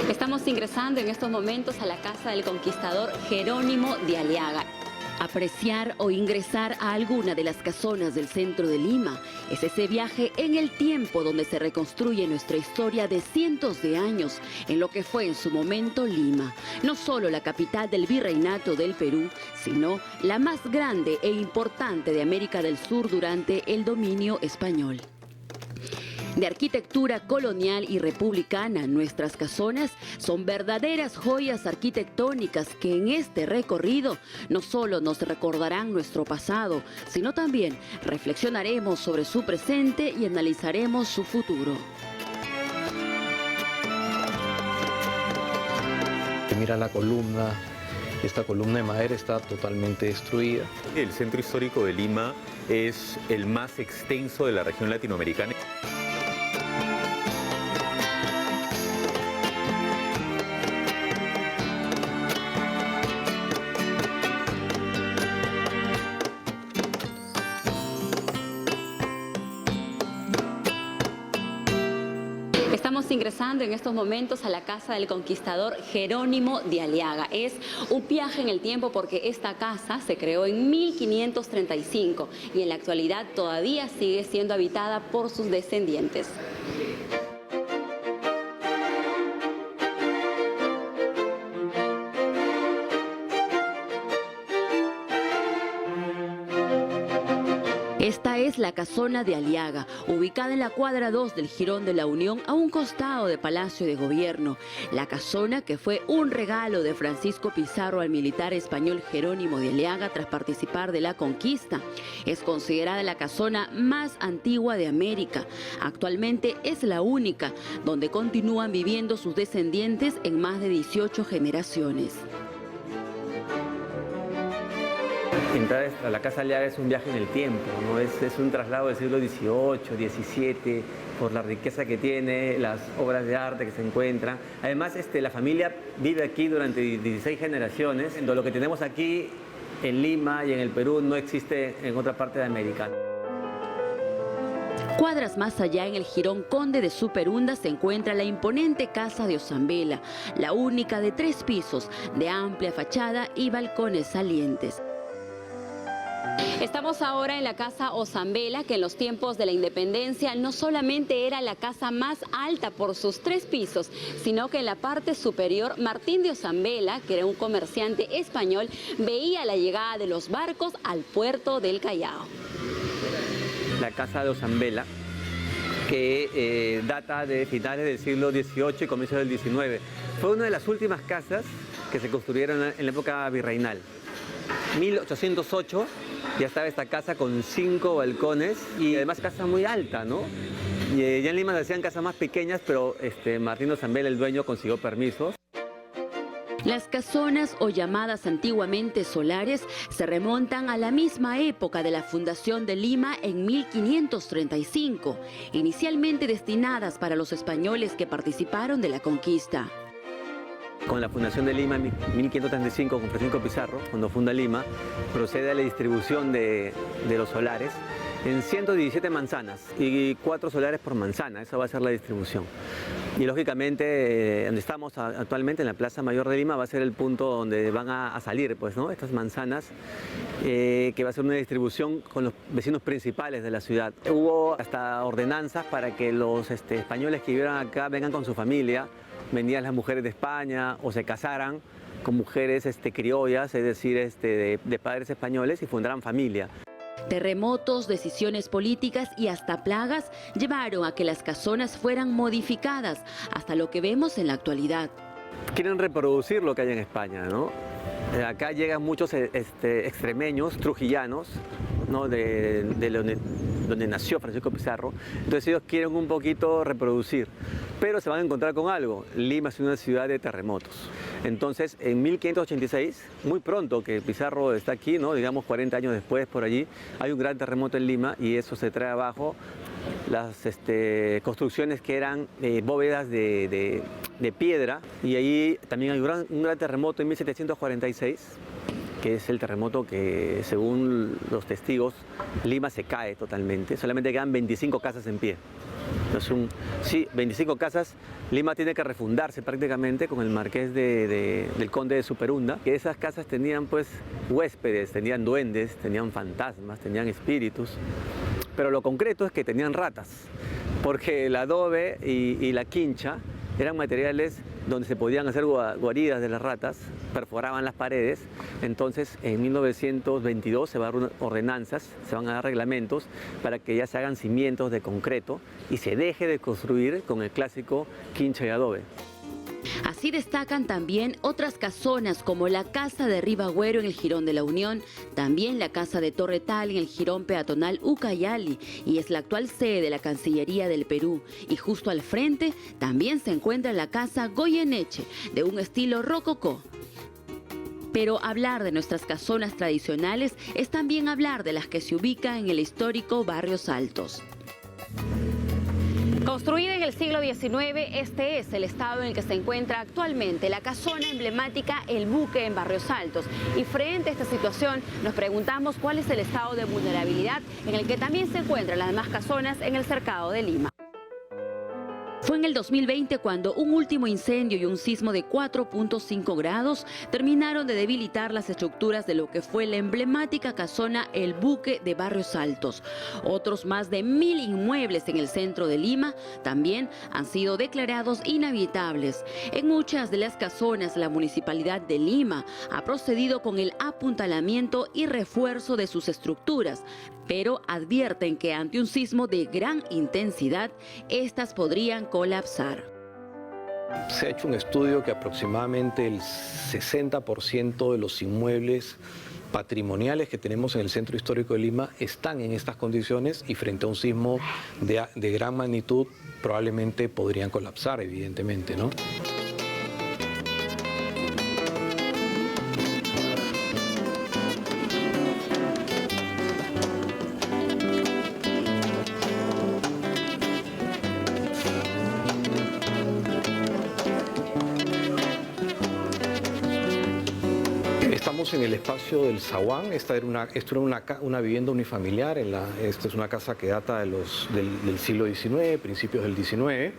Estamos ingresando en estos momentos a la casa del conquistador Jerónimo de Aliaga. Apreciar o ingresar a alguna de las casonas del centro de Lima es ese viaje en el tiempo donde se reconstruye nuestra historia de cientos de años en lo que fue en su momento Lima, no solo la capital del virreinato del Perú, sino la más grande e importante de América del Sur durante el dominio español. De arquitectura colonial y republicana, nuestras casonas son verdaderas joyas arquitectónicas que en este recorrido no solo nos recordarán nuestro pasado, sino también reflexionaremos sobre su presente y analizaremos su futuro. Mira la columna, esta columna de madera está totalmente destruida. El centro histórico de Lima es el más extenso de la región latinoamericana. Estamos ingresando en estos momentos a la casa del conquistador Jerónimo de Aliaga. Es un viaje en el tiempo porque esta casa se creó en 1535 y en la actualidad todavía sigue siendo habitada por sus descendientes. Esta es la casona de Aliaga, ubicada en la cuadra 2 del Jirón de la Unión, a un costado de Palacio de Gobierno. La casona, que fue un regalo de Francisco Pizarro al militar español Jerónimo de Aliaga tras participar de la conquista, es considerada la casona más antigua de América. Actualmente es la única donde continúan viviendo sus descendientes en más de 18 generaciones. Entrar a la Casa Aliaga es un viaje en el tiempo, ¿no? Es un traslado del siglo XVIII, XVII, por la riqueza que tiene, las obras de arte que se encuentran. Además, la familia vive aquí durante 16 generaciones. Lo que tenemos aquí en Lima y en el Perú no existe en otra parte de América. Cuadras más allá, en el Jirón Conde de Superunda, se encuentra la imponente Casa de Ozambela, la única de 3 pisos, de amplia fachada y balcones salientes. Estamos ahora en la Casa Ozambela, que en los tiempos de la independencia no solamente era la casa más alta por sus 3 pisos, sino que en la parte superior Martín de Ozambela, que era un comerciante español, veía la llegada de los barcos al puerto del Callao. La Casa de Ozambela que data de finales del siglo XVIII y comienzos del XIX. Fue una de las últimas casas que se construyeron en la época virreinal. 1808 ya estaba esta casa con 5 balcones y además casa muy alta, ¿no? Y ya en Lima se hacían casas más pequeñas, pero Martino Zambel, el dueño, consiguió permisos. Las casonas, o llamadas antiguamente solares, se remontan a la misma época de la fundación de Lima en 1535, inicialmente destinadas para los españoles que participaron de la conquista. Con la fundación de Lima en 1535, con Francisco Pizarro, cuando funda Lima, procede a la distribución de los solares en 117 manzanas y 4 solares por manzana. Esa va a ser la distribución. Y lógicamente, donde estamos actualmente, en la Plaza Mayor de Lima, va a ser el punto donde van a salir, pues, ¿no?, estas manzanas, que va a ser una distribución con los vecinos principales de la ciudad. Hubo hasta ordenanzas para que los españoles que vivieran acá vengan con su familia, venían las mujeres de España o se casaran con mujeres criollas, es decir, de padres españoles, y fundaran familia. Terremotos, decisiones políticas y hasta plagas llevaron a que las casonas fueran modificadas hasta lo que vemos en la actualidad. Quieren reproducir lo que hay en España, ¿no? Acá llegan muchos extremeños, trujillanos, ¿no?, de donde nació Francisco Pizarro. Entonces ellos quieren un poquito reproducir, pero se van a encontrar con algo. Lima es una ciudad de terremotos. Entonces, en 1586, muy pronto que Pizarro está aquí, ¿no?, digamos 40 años después, por allí, hay un gran terremoto en Lima y eso se trae abajo las construcciones que eran bóvedas de piedra, y ahí también hay un gran terremoto en 1746, que es el terremoto que, según los testigos, Lima se cae totalmente, solamente quedan 25 casas en pie. Sí, 25 casas. Lima tiene que refundarse prácticamente con el marqués del conde de Superunda, que esas casas tenían pues huéspedes, tenían duendes, tenían fantasmas, tenían espíritus, pero lo concreto es que tenían ratas, porque el adobe y la quincha eran materiales donde se podían hacer guaridas de las ratas, perforaban las paredes. Entonces, en 1922 se van a dar ordenanzas, se van a dar reglamentos para que ya se hagan cimientos de concreto y se deje de construir con el clásico quincha y adobe. Así destacan también otras casonas como la Casa de Ribagüero en el Jirón de la Unión, también la Casa de Torretal en el Jirón peatonal Ucayali, y es la actual sede de la Cancillería del Perú. Y justo al frente también se encuentra la Casa Goyeneche, de un estilo rococó. Pero hablar de nuestras casonas tradicionales es también hablar de las que se ubican en el histórico Barrios Altos. Construida en el siglo XIX, este es el estado en el que se encuentra actualmente la casona emblemática El Buque en Barrios Altos. Y frente a esta situación nos preguntamos cuál es el estado de vulnerabilidad en el que también se encuentran las demás casonas en el cercado de Lima. Fue en el 2020 cuando un último incendio y un sismo de 4.5 grados terminaron de debilitar las estructuras de lo que fue la emblemática casona El Buque de Barrios Altos. Otros más de 1000 inmuebles en el centro de Lima también han sido declarados inhabitables. En muchas de las casonas, la Municipalidad de Lima ha procedido con el apuntalamiento y refuerzo de sus estructuras, pero advierten que ante un sismo de gran intensidad, estas podrían colapsar. Se ha hecho un estudio que aproximadamente el 60% de los inmuebles patrimoniales que tenemos en el centro histórico de Lima están en estas condiciones, y frente a un sismo de gran magnitud probablemente podrían colapsar, evidentemente, ¿no? En el espacio del Zaguán. Esto era una vivienda unifamiliar. Esta es una casa que data del siglo XIX, principios del XIX.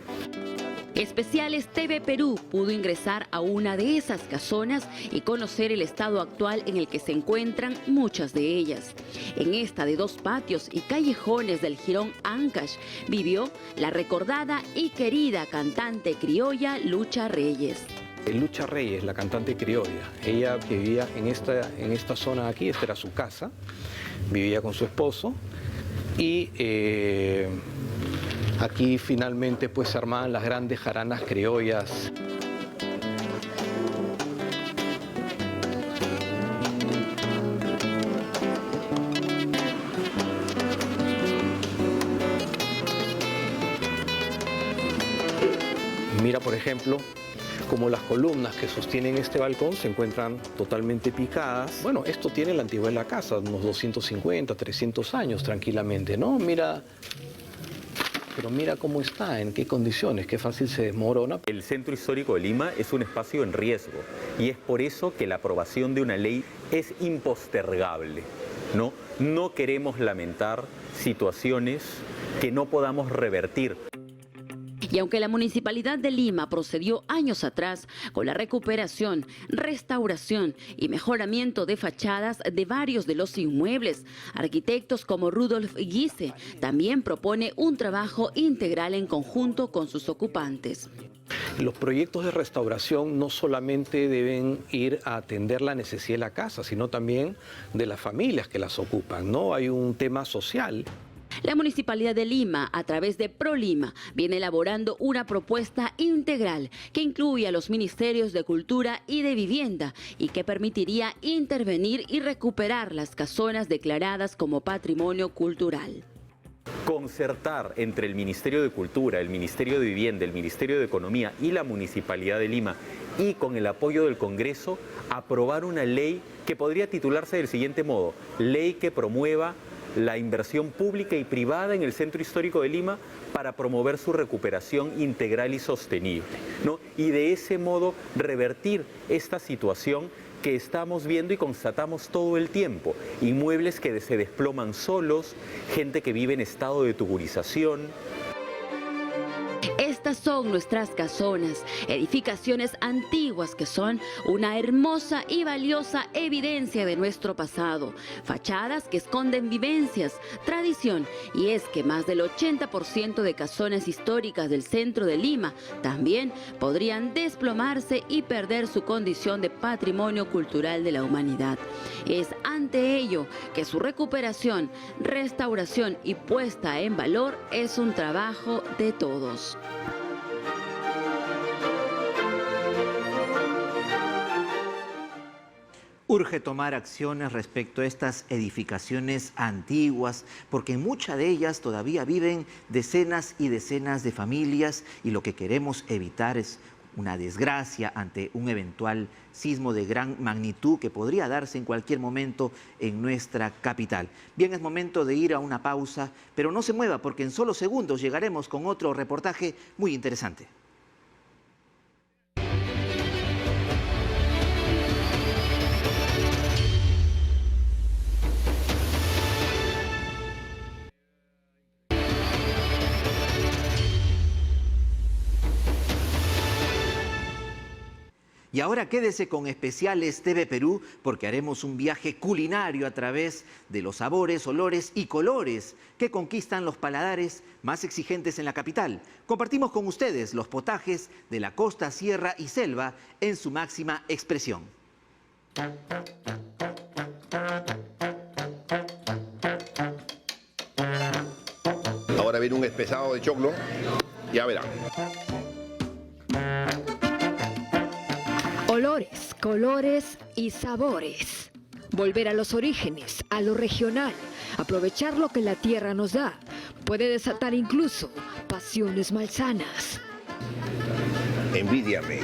Especiales TV Perú pudo ingresar a una de esas casonas y conocer el estado actual en el que se encuentran muchas de ellas. En esta de 2 patios y callejones del Jirón Ancash vivió la recordada y querida cantante criolla Lucha Reyes. Lucha Reyes, la cantante criolla, ella vivía en esta zona de aquí. Esta era su casa, vivía con su esposo, y Aquí finalmente pues se armaban las grandes jaranas criollas. Mira, por ejemplo, como las columnas que sostienen este balcón se encuentran totalmente picadas. Bueno, esto tiene la antigüedad de la casa, unos 250, 300 años tranquilamente, ¿no? Mira, pero mira cómo está, en qué condiciones, qué fácil se desmorona. El Centro Histórico de Lima es un espacio en riesgo y es por eso que la aprobación de una ley es impostergable, ¿no? No queremos lamentar situaciones que no podamos revertir. Y aunque la Municipalidad de Lima procedió años atrás con la recuperación, restauración y mejoramiento de fachadas de varios de los inmuebles, arquitectos como Rudolf Giese también propone un trabajo integral en conjunto con sus ocupantes. Los proyectos de restauración no solamente deben ir a atender la necesidad de la casa, sino también de las familias que las ocupan, ¿no? Hay un tema social. La Municipalidad de Lima, a través de ProLima, viene elaborando una propuesta integral que incluye a los Ministerios de Cultura y de Vivienda y que permitiría intervenir y recuperar las casonas declaradas como patrimonio cultural. Concertar entre el Ministerio de Cultura, el Ministerio de Vivienda, el Ministerio de Economía y la Municipalidad de Lima y con el apoyo del Congreso, aprobar una ley que podría titularse del siguiente modo: ley que promueva la inversión pública y privada en el Centro Histórico de Lima para promover su recuperación integral y sostenible, ¿no? Y de ese modo revertir esta situación que estamos viendo y constatamos todo el tiempo. Inmuebles que se desploman solos, gente que vive en estado de tugurización. Estas son nuestras casonas, edificaciones antiguas que son una hermosa y valiosa evidencia de nuestro pasado, fachadas que esconden vivencias, tradición, y es que más del 80% de casonas históricas del centro de Lima también podrían desplomarse y perder su condición de patrimonio cultural de la humanidad. Es ante ello que su recuperación, restauración y puesta en valor es un trabajo de todos. Urge tomar acciones respecto a estas edificaciones antiguas, porque en muchas de ellas todavía viven decenas y decenas de familias y lo que queremos evitar es una desgracia ante un eventual sismo de gran magnitud que podría darse en cualquier momento en nuestra capital. Bien, es momento de ir a una pausa, pero no se mueva porque en solo segundos llegaremos con otro reportaje muy interesante. Y ahora quédese con Especiales TV Perú porque haremos un viaje culinario a través de los sabores, olores y colores que conquistan los paladares más exigentes en la capital. Compartimos con ustedes los potajes de la costa, sierra y selva en su máxima expresión. Ahora viene un espesado de choclo, ya verán. Olores, colores y sabores. Volver a los orígenes, a lo regional, aprovechar lo que la tierra nos da, puede desatar incluso pasiones malsanas. Envídiame.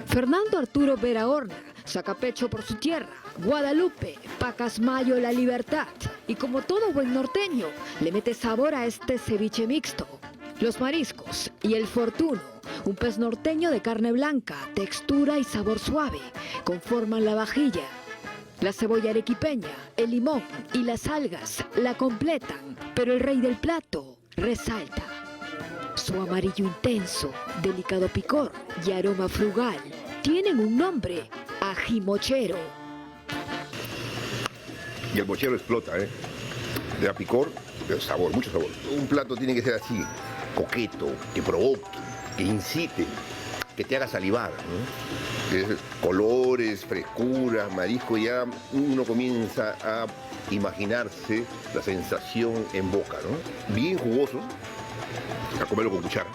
Fernando Arturo Vera Horna saca pecho por su tierra, Guadalupe, Pacasmayo, La Libertad. Y como todo buen norteño, le mete sabor a este ceviche mixto. Los mariscos y el fortuno, un pez norteño de carne blanca, textura y sabor suave, conforman la vajilla. La cebolla arequipeña, el limón y las algas la completan, pero el rey del plato resalta. Su amarillo intenso, delicado picor y aroma frugal tienen un nombre: ají mochero. Y el mochero explota, ¿eh? Le da picor, pero sabor, mucho sabor. Un plato tiene que ser así, coqueto, que provoque, que incite, que te haga salivar, ¿no? colores, frescuras, marisco, ya uno comienza a imaginarse la sensación en boca, ¿no? Bien jugoso, a comerlo con cuchara.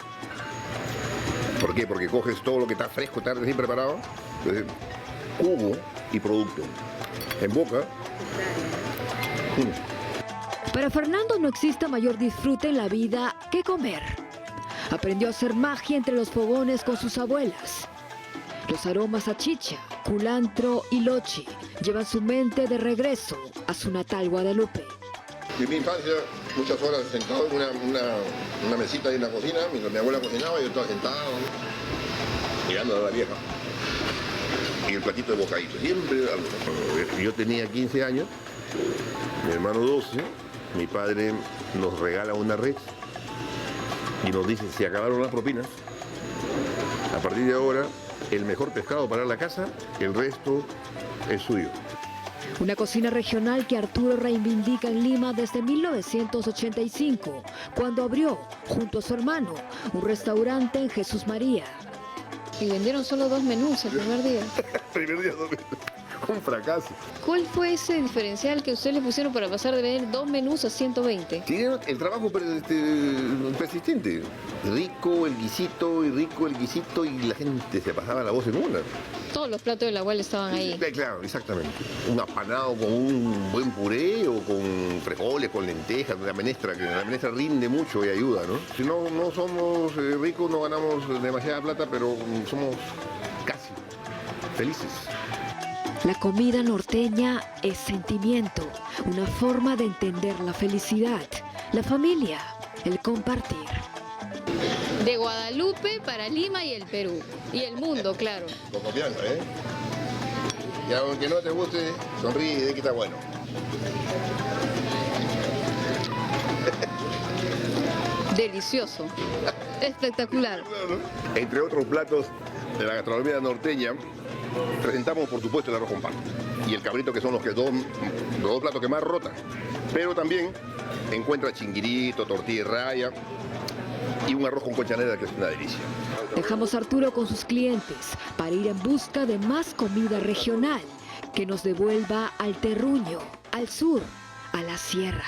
¿Por qué? Porque coges todo lo que está fresco, está recién preparado, entonces, jugo y producto. En boca. Para Fernando no existe mayor disfrute en la vida que comer. Aprendió a hacer magia entre los fogones con sus abuelas. Los aromas a chicha, culantro y lochi llevan su mente de regreso a su natal Guadalupe. En mi infancia, muchas horas sentado en una mesita ahí en la cocina, mientras mi abuela cocinaba, yo estaba sentado, mirando a la vieja. Y el platito de bocadito, siempre algo. Yo tenía 15 años, mi hermano 12, mi padre nos regala una red y nos dice, se acabaron las propinas, a partir de ahora, el mejor pescado para la casa, el resto es suyo. Una cocina regional que Arturo reivindica en Lima desde 1985, cuando abrió, junto a su hermano, un restaurante en Jesús María. Y vendieron solo 2 menús el primer día. Primer día 2 menús. Un fracaso. ¿Cuál fue ese diferencial que ustedes le pusieron para pasar de vender 2 menús a 120? Sí, el trabajo persistente. Rico el guisito y la gente se pasaba la voz en una. Todos los platos de la abuela estaban ahí. Claro, exactamente. Un apanado con un buen puré o con frijoles, con lentejas, la menestra rinde mucho y ayuda, ¿no? Si no somos ricos, no ganamos demasiada plata, pero somos casi felices. La comida norteña es sentimiento, una forma de entender la felicidad, la familia, el compartir. De Guadalupe para Lima y el Perú. Y el mundo, claro. Con confianza, ¿eh? Y aunque no te guste, sonríe y de que está bueno. Delicioso. Espectacular. Entre otros platos de la gastronomía norteña, presentamos por supuesto el arroz con pan y el cabrito, que son los dos platos que más rotan. Pero también encuentra chinguirito, tortilla de raya y un arroz con cochanera, que es una delicia. Dejamos a Arturo con sus clientes para ir en busca de más comida regional que nos devuelva al terruño, al sur, a la sierra.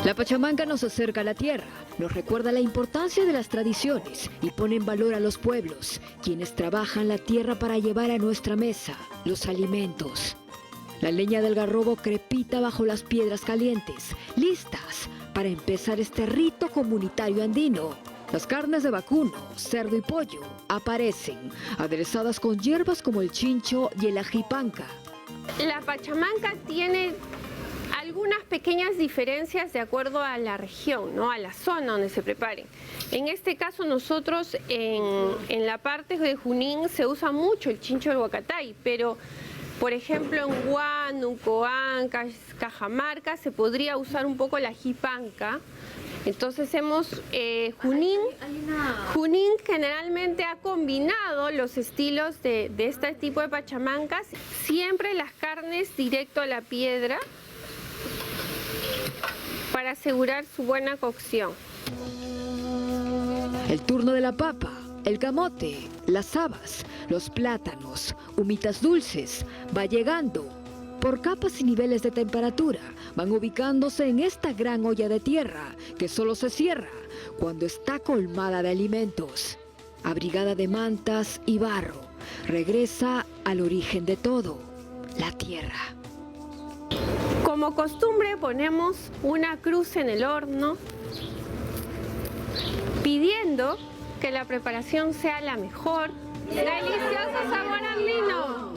La Pachamanca nos acerca a la tierra, nos recuerda la importancia de las tradiciones y pone en valor a los pueblos, quienes trabajan la tierra para llevar a nuestra mesa los alimentos. La leña del garrobo crepita bajo las piedras calientes, listas para empezar este rito comunitario andino. Las carnes de vacuno, cerdo y pollo aparecen, aderezadas con hierbas como el chincho y el ajipanca. La Pachamanca tiene algunas pequeñas diferencias de acuerdo a la región, ¿no? A la zona donde se preparen. En este caso nosotros en la parte de Junín se usa mucho el chincho del huacatay, pero por ejemplo en Huánuco, Ancash, Cajamarca se podría usar un poco la ajipanca. Entonces Junín generalmente ha combinado los estilos de este tipo de pachamancas, siempre las carnes directo a la piedra, para asegurar su buena cocción. El turno de la papa, el camote, las habas, los plátanos, humitas dulces, va llegando. Por capas y niveles de temperatura, van ubicándose en esta gran olla de tierra que solo se cierra cuando está colmada de alimentos. Abrigada de mantas y barro, regresa al origen de todo, la tierra. Como costumbre ponemos una cruz en el horno, pidiendo que la preparación sea la mejor. ¡Delicioso sabor andino!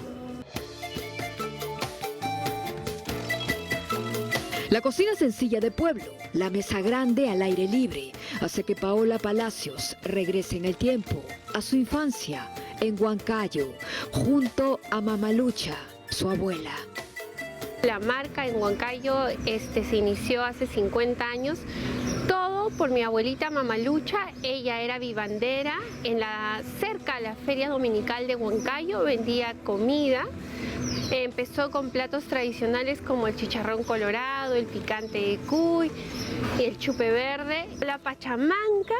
La cocina sencilla de pueblo, la mesa grande al aire libre, hace que Paola Palacios regrese en el tiempo, a su infancia, en Huancayo, junto a Mamalucha, su abuela. La marca en Huancayo se inició hace 50 años. Todo todo por mi abuelita Mamalucha. Ella era vivandera cerca a la feria dominical de Huancayo, vendía comida. Empezó con platos tradicionales como el chicharrón colorado, el picante de cuy, el chupe verde. La pachamanca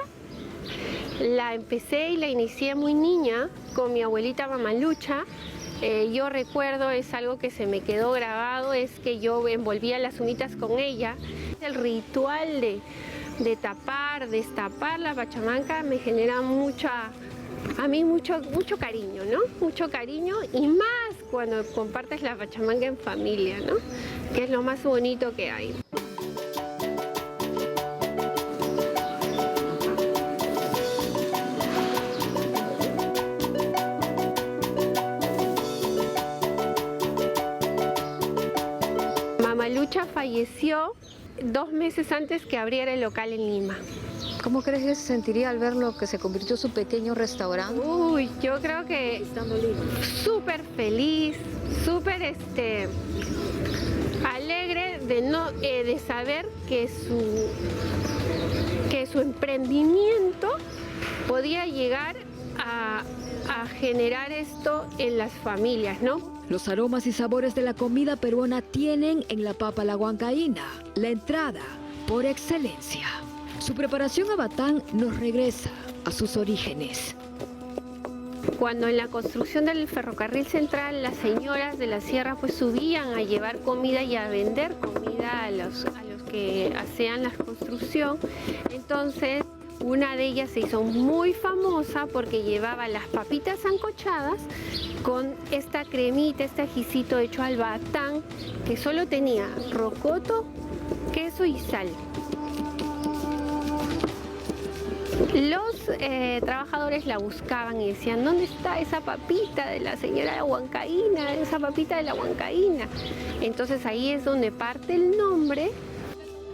la empecé y la inicié muy niña con mi abuelita Mamalucha. Yo recuerdo, es algo que se me quedó grabado, es que yo envolvía las unitas con ella. El ritual de destapar la pachamanca me genera mucho cariño, ¿no? Mucho cariño, y más cuando compartes la pachamanca en familia, ¿no? Que es lo más bonito que hay. Mamalucha falleció 2 meses antes que abriera el local en Lima. ¿Cómo crees que se sentiría al ver lo que se convirtió su pequeño restaurante? Uy, yo creo que súper feliz, súper alegre de saber que su emprendimiento podía llegar a generar esto en las familias, ¿no? Los aromas y sabores de la comida peruana tienen en la papa la huancaína, la entrada por excelencia. Su preparación a batán nos regresa a sus orígenes. Cuando en la construcción del ferrocarril central las señoras de la sierra pues subían a llevar comida y a vender comida a los que hacían la construcción, entonces una de ellas se hizo muy famosa porque llevaba las papitas sancochadas con esta cremita, este ajicito hecho al batán, que solo tenía rocoto, queso y sal. Los trabajadores la buscaban y decían, ¿dónde está esa papita de la señora huancaína, esa papita de la huancaína? Entonces ahí es donde parte el nombre.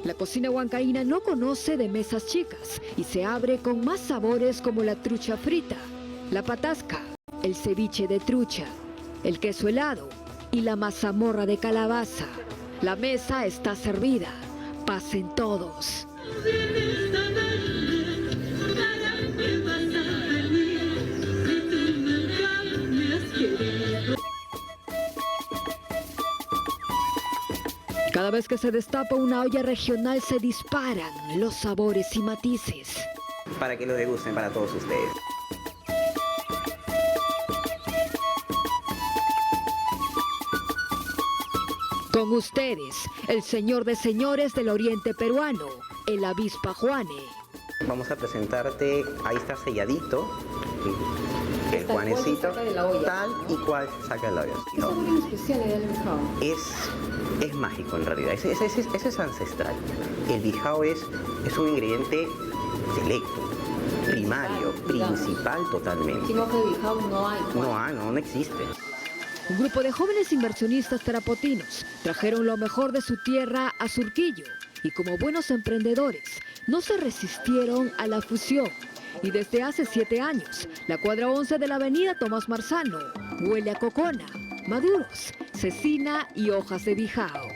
La cocina huancaína no conoce de mesas chicas y se abre con más sabores como la trucha frita, la patasca, el ceviche de trucha, el queso helado y la mazamorra de calabaza. La mesa está servida. Pasen todos. Cada vez que se destapa una olla regional se disparan los sabores y matices. Para que lo degusten para todos ustedes. Con ustedes, el señor de señores del oriente peruano, el avispa Juane. Vamos a presentarte, ahí está selladito, el Juanecito, tal y cual saca de la olla. ¿Qué sabor en especial le da el bijao? Es mágico en realidad, ese es ancestral. El bijao es un ingrediente selecto, primario, principal totalmente. Si no fue bijao no hay. No existe. Un grupo de jóvenes inversionistas tarapotinos trajeron lo mejor de su tierra a Surquillo y como buenos emprendedores no se resistieron a la fusión. Y desde hace 7 años, la cuadra 11 de la avenida Tomás Marzano huele a cocona, maduros, cecina y hojas de bijao.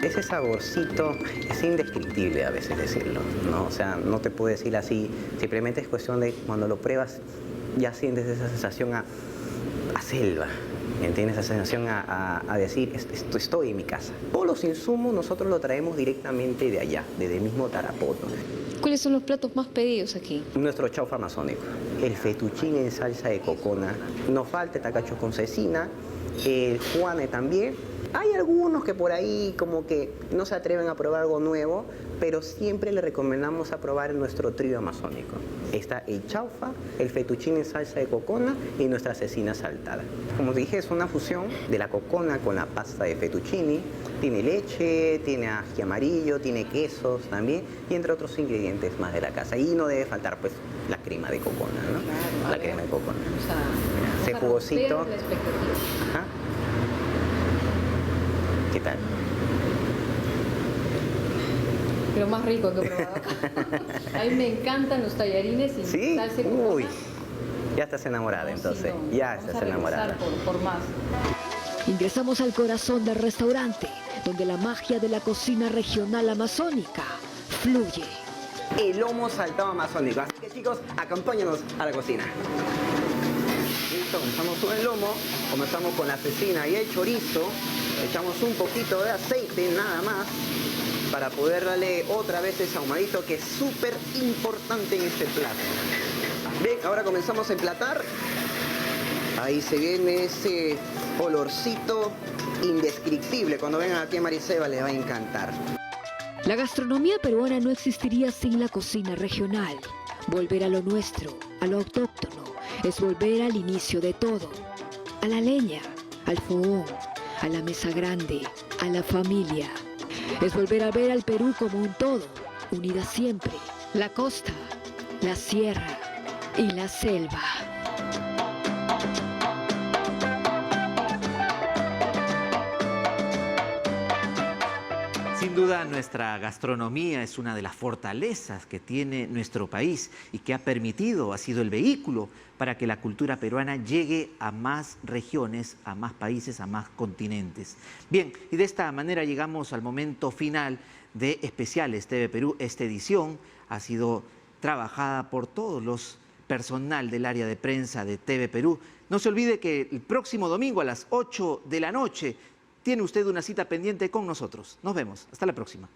Ese saborcito es indescriptible a veces decirlo, ¿no? O sea, no te puedo decir así, simplemente es cuestión de cuando lo pruebas ya sientes esa sensación a selva, ¿me entiendes? Esa sensación a decir, estoy en mi casa. Todos los insumos nosotros los traemos directamente de allá, desde el mismo Tarapoto. ¿Cuáles son los platos más pedidos aquí? Nuestro chaufa amazónico, el fettuccine en salsa de cocona, nos falta el tacacho con cecina, el juane también. Hay algunos que por ahí como que no se atreven a probar algo nuevo, pero siempre le recomendamos a probar nuestro trío amazónico. Está el chaufa, el fettuccine en salsa de cocona y nuestra cecina saltada. Como dije, es una fusión de la cocona con la pasta de fettuccine. Tiene leche, tiene ají amarillo, tiene quesos también y entre otros ingredientes más de la casa. Y no debe faltar pues la crema de cocona, ¿no? Claro, la crema de cocona. O sea, ese jugosito. Ajá. ¿Qué tal? Pero más rico que he probado acá. A mí me encantan los tallarines y ¿sí? salsa de cocona. Uy, ya estás enamorada entonces. Sí, no. Ya estás enamorada. Por más. Ingresamos al corazón del restaurante, donde la magia de la cocina regional amazónica fluye. El lomo saltado amazónico. Así que chicos, acompáñanos a la cocina. Listo, comenzamos con el lomo, comenzamos con la cecina y el chorizo. Echamos un poquito de aceite nada más para poder darle otra vez ese ahumadito que es súper importante en este plato. Bien, ahora comenzamos a emplatar. Ahí se viene ese olorcito indescriptible. Cuando vengan aquí a Mariceba les va a encantar. La gastronomía peruana no existiría sin la cocina regional. Volver a lo nuestro, a lo autóctono, es volver al inicio de todo. A la leña, al fogón, a la mesa grande, a la familia. Es volver a ver al Perú como un todo, unida siempre. La costa, la sierra y la selva. Sin duda, nuestra gastronomía es una de las fortalezas que tiene nuestro país y que ha permitido, ha sido el vehículo para que la cultura peruana llegue a más regiones, a más países, a más continentes. Bien, y de esta manera llegamos al momento final de Especiales TV Perú. Esta edición ha sido trabajada por todos los personal del área de prensa de TV Perú. No se olvide que el próximo domingo a las 8 de la noche tiene usted una cita pendiente con nosotros. Nos vemos. Hasta la próxima.